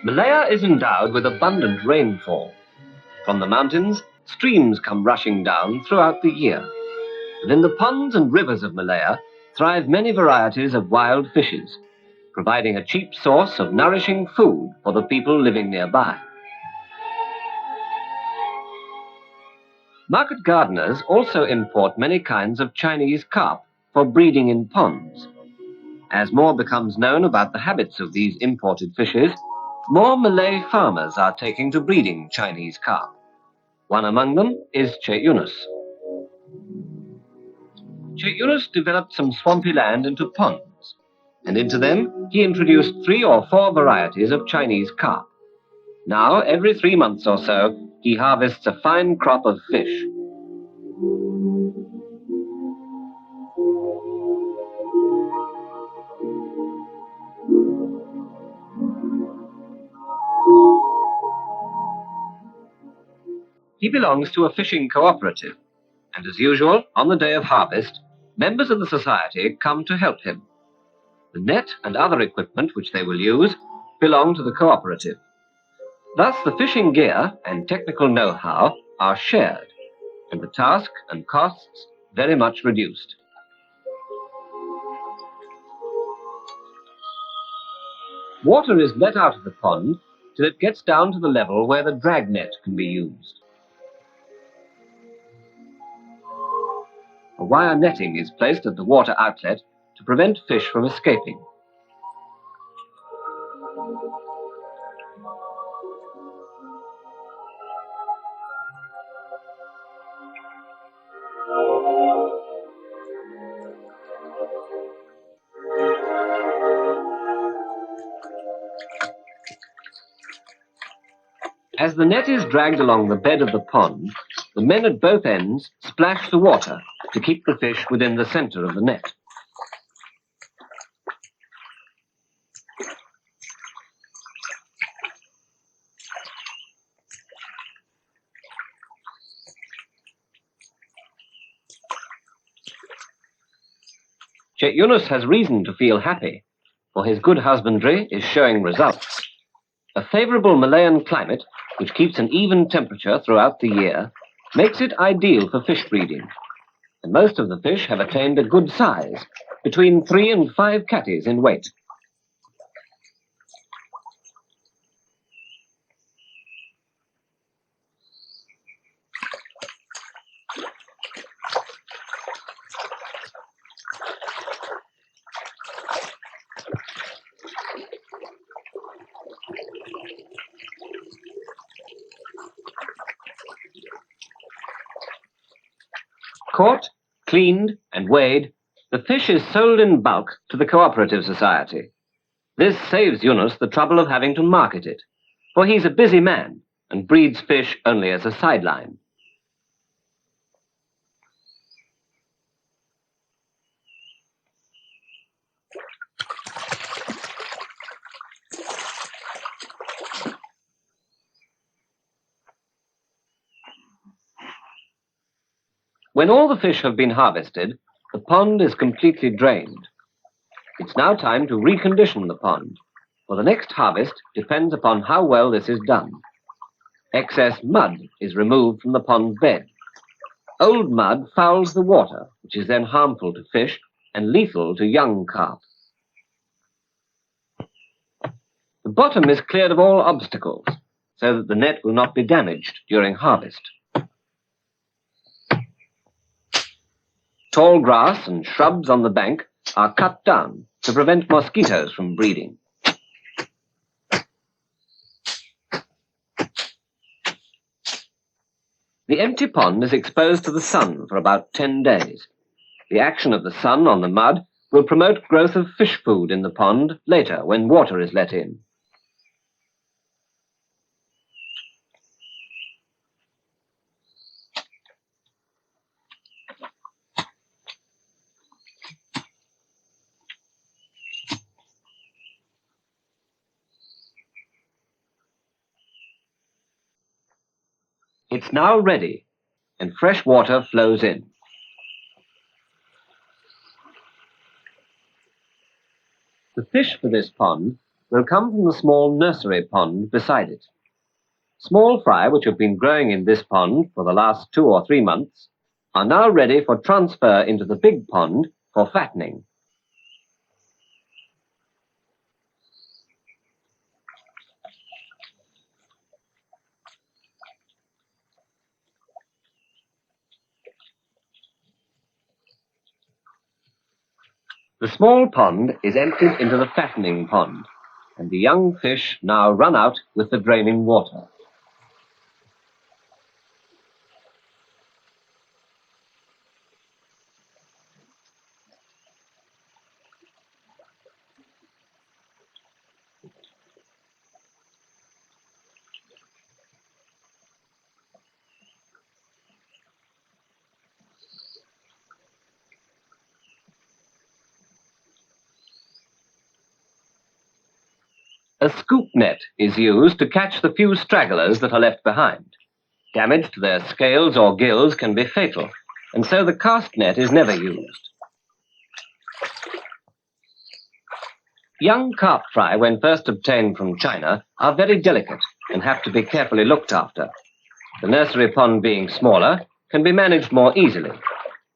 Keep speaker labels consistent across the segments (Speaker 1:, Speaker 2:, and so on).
Speaker 1: Malaya is endowed with abundant rainfall. From the mountains, streams come rushing down throughout the year. And in the ponds and rivers of Malaya thrive many varieties of wild fishes, providing a cheap source of nourishing food for the people living nearby. Market gardeners also import many kinds of Chinese carp for breeding in ponds. As more becomes known about the habits of these imported fishes, more Malay farmers are taking to breeding Chinese carp. One among them is Che Yunus. Che Yunus developed some swampy land into ponds, and into them he introduced 3 or 4 varieties of Chinese carp. Now, every 3 months or so, he harvests a fine crop of fish. He belongs to a fishing cooperative, and as usual, on the day of harvest, members of the society come to help him. The net and other equipment which they will use belong to the cooperative. Thus, the fishing gear and technical know-how are shared, and the task and costs very much reduced. Water is let out of the pond till it gets down to the level where the drag net can be used. A wire netting is placed at the water outlet to prevent fish from escaping. As the net is dragged along the bed of the pond, the men at both ends splash the water to keep the fish within the center of the net. Che Yunus has reason to feel happy, for his good husbandry is showing results. A favorable Malayan climate, which keeps an even temperature throughout the year, makes it ideal for fish breeding, and most of the fish have attained a good size, between 3 and 5 catties in weight. Caught, cleaned, and weighed, the fish is sold in bulk to the cooperative society. This saves Yunus the trouble of having to market it, for he's a busy man and breeds fish only as a sideline. When all the fish have been harvested, the pond is completely drained. It's now time to recondition the pond, for the next harvest depends upon how well this is done. Excess mud is removed from the pond bed. Old mud fouls the water, which is then harmful to fish and lethal to young carp. The bottom is cleared of all obstacles, so that the net will not be damaged during harvest. Tall grass and shrubs on the bank are cut down to prevent mosquitoes from breeding. The empty pond is exposed to the sun for about 10 days. The action of the sun on the mud will promote growth of fish food in the pond later when water is let in. It's now ready, and fresh water flows in. The fish for this pond will come from the small nursery pond beside it. Small fry which have been growing in this pond for the last 2 or 3 months are now ready for transfer into the big pond for fattening. The small pond is emptied into the fattening pond, and the young fish now run out with the draining water. A scoop net is used to catch the few stragglers that are left behind. Damage to their scales or gills can be fatal, and so the cast net is never used. Young carp fry, when first obtained from China, are very delicate and have to be carefully looked after. The nursery pond being smaller, can be managed more easily.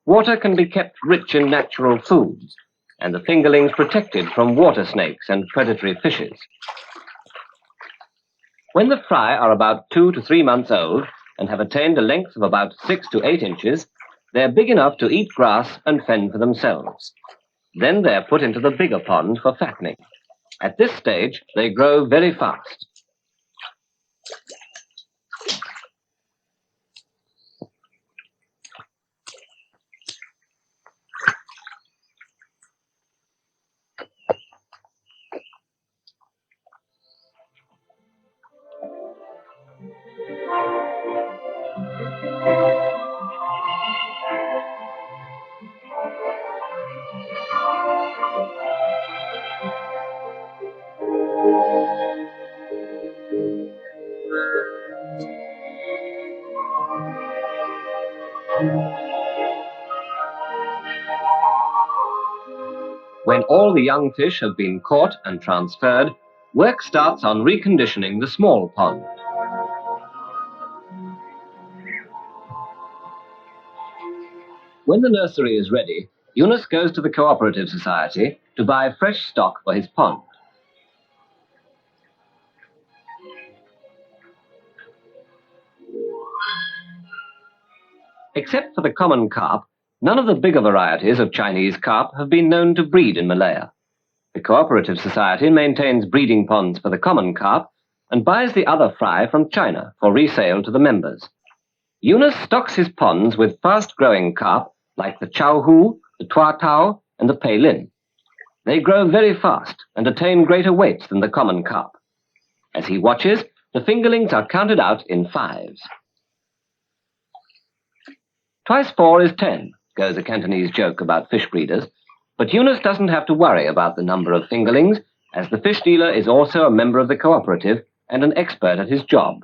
Speaker 1: Water can be kept rich in natural foods, and the fingerlings protected from water snakes and predatory fishes. When the fry are about 2 to 3 months old and have attained a length of about 6 to 8 inches, they're big enough to eat grass and fend for themselves. Then they're put into the bigger pond for fattening. At this stage, they grow very fast. When all the young fish have been caught and transferred, work starts on reconditioning the small pond. When the nursery is ready, Eunice goes to the Cooperative Society to buy fresh stock for his pond. Except for the common carp, none of the bigger varieties of Chinese carp have been known to breed in Malaya. The Cooperative Society maintains breeding ponds for the common carp and buys the other fry from China for resale to the members. Eunice stocks his ponds with fast-growing carp like the chowhu, the tuatao, and the peilin. They grow very fast and attain greater weights than the common carp. As he watches, the fingerlings are counted out in 5s. Twice 4 is 10, goes a Cantonese joke about fish breeders, but Eunice doesn't have to worry about the number of fingerlings, as the fish dealer is also a member of the cooperative and an expert at his job.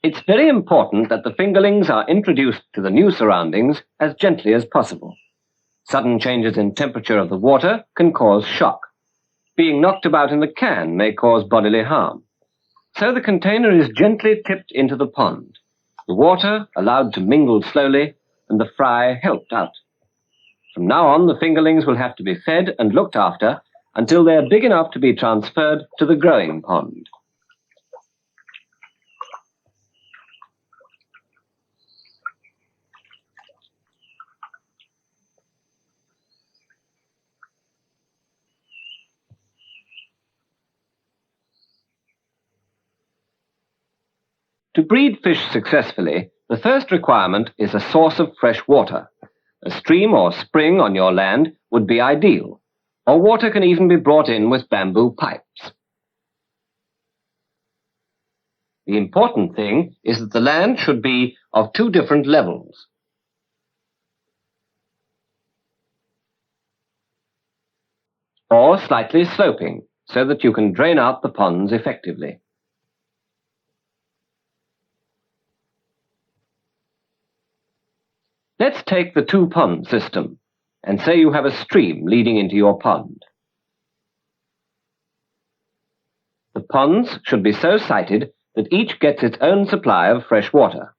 Speaker 1: It's very important that the fingerlings are introduced to the new surroundings as gently as possible. Sudden changes in temperature of the water can cause shock. Being knocked about in the can may cause bodily harm. So the container is gently tipped into the pond, the water allowed to mingle slowly, and the fry helped out. From now on, the fingerlings will have to be fed and looked after until they're big enough to be transferred to the growing pond. To breed fish successfully, the first requirement is a source of fresh water. A stream or spring on your land would be ideal, or water can even be brought in with bamboo pipes. The important thing is that the land should be of two different levels. Or slightly sloping, so that you can drain out the ponds effectively. Let's take the two-pond system, and say you have a stream leading into your pond. The ponds should be so sited that each gets its own supply of fresh water,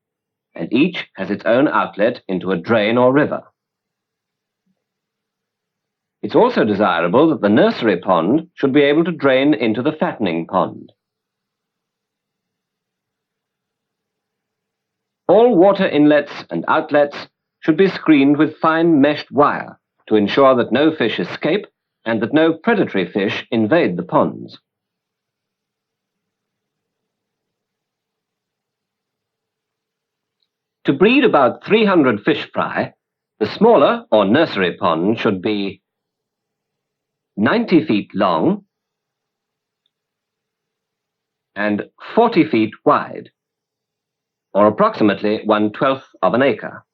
Speaker 1: and each has its own outlet into a drain or river. It's also desirable that the nursery pond should be able to drain into the fattening pond. All water inlets and outlets should be screened with fine meshed wire to ensure that no fish escape and that no predatory fish invade the ponds. To breed about 300 fish fry, the smaller or nursery pond should be 90 feet long and 40 feet wide, or approximately 1/12 of an acre.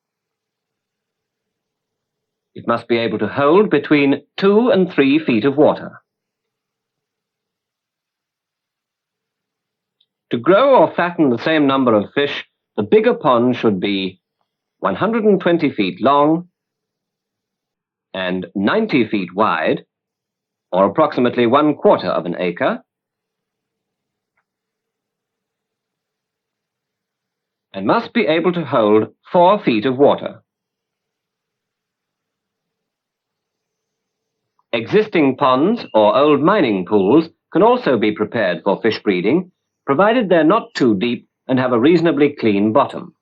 Speaker 1: It must be able to hold between 2 and 3 feet of water. To grow or fatten the same number of fish, the bigger pond should be 120 feet long and 90 feet wide, or approximately 1/4 of an acre, and must be able to hold 4 feet of water. Existing ponds or old mining pools can also be prepared for fish breeding, provided they're not too deep and have a reasonably clean bottom.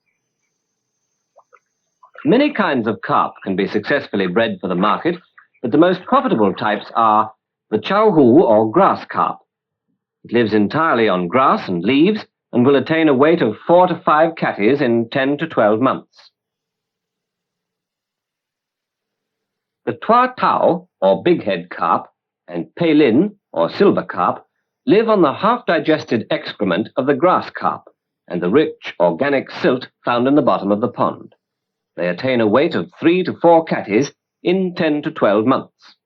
Speaker 1: Many kinds of carp can be successfully bred for the market, but the most profitable types are the chowhu or grass carp. It lives entirely on grass and leaves and will attain a weight of 4 to 5 catties in 10 to 12 months. The tua tau, or bighead carp, and peilin, or silver carp, live on the half-digested excrement of the grass carp and the rich organic silt found in the bottom of the pond. They attain a weight of 3 to 4 catties in 10 to 12 months.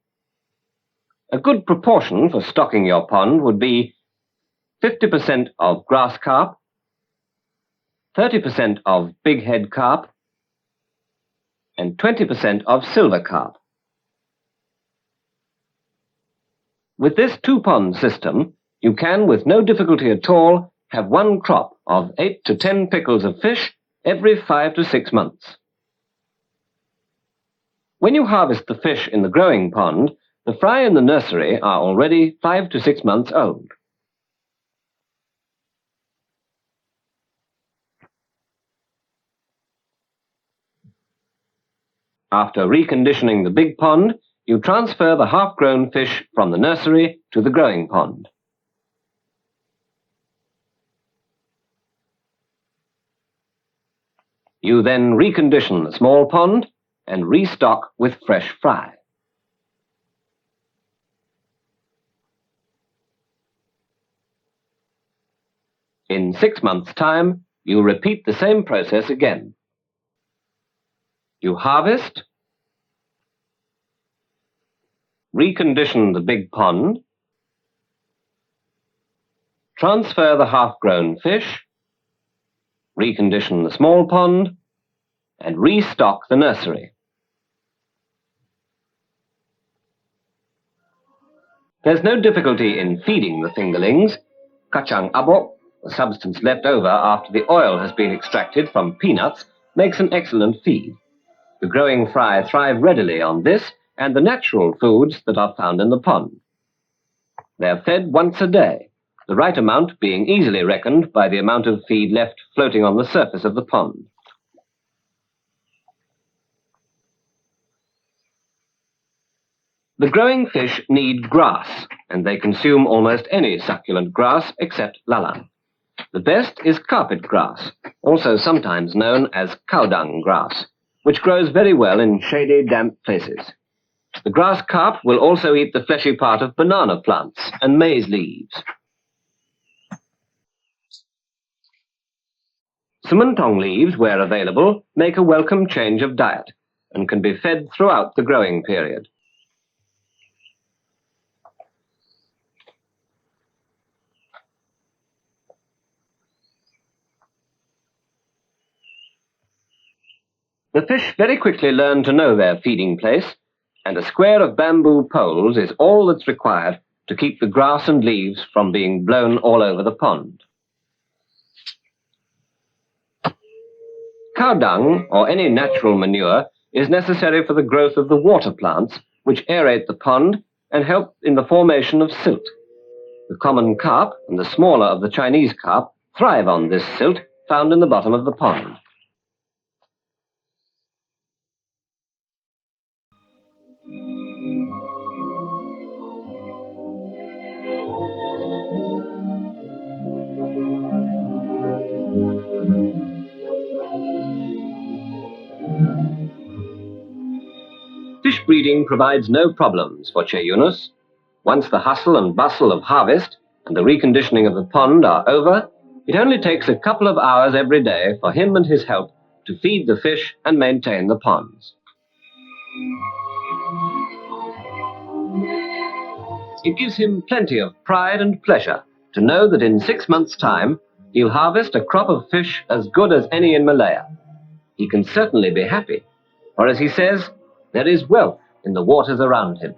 Speaker 1: A good proportion for stocking your pond would be 50% of grass carp, 30% of bighead carp, and 20% of silver carp. With this two-pond system, you can, with no difficulty at all, have one crop of 8 to 10 pickles of fish every 5 to 6 months. When you harvest the fish in the growing pond, the fry in the nursery are already 5 to 6 months old. After reconditioning the big pond, you transfer the half-grown fish from the nursery to the growing pond. You then recondition the small pond and restock with fresh fry. In 6 months' time, you repeat the same process again. You harvest, recondition the big pond, transfer the half-grown fish, recondition the small pond, and restock the nursery. There's no difficulty in feeding the fingerlings. Kacang abok, the substance left over after the oil has been extracted from peanuts, makes an excellent feed. The growing fry thrive readily on this and the natural foods that are found in the pond. They are fed once a day, the right amount being easily reckoned by the amount of feed left floating on the surface of the pond. The growing fish need grass, and they consume almost any succulent grass except lalang. The best is carpet grass, also sometimes known as cow dung grass, which grows very well in shady, damp places. The grass carp will also eat the fleshy part of banana plants and maize leaves. Sementong leaves, where available, make a welcome change of diet and can be fed throughout the growing period. The fish very quickly learn to know their feeding place, and a square of bamboo poles is all that's required to keep the grass and leaves from being blown all over the pond. Cow dung, or any natural manure, is necessary for the growth of the water plants, which aerate the pond and help in the formation of silt. The common carp and the smaller of the Chinese carp thrive on this silt found in the bottom of the pond. Fish breeding provides no problems for Che Yunus. Once the hustle and bustle of harvest and the reconditioning of the pond are over, it only takes a couple of hours every day for him and his help to feed the fish and maintain the ponds. It gives him plenty of pride and pleasure to know that in 6 months' time he'll harvest a crop of fish as good as any in Malaya. He can certainly be happy, for as he says, there is wealth in the waters around him.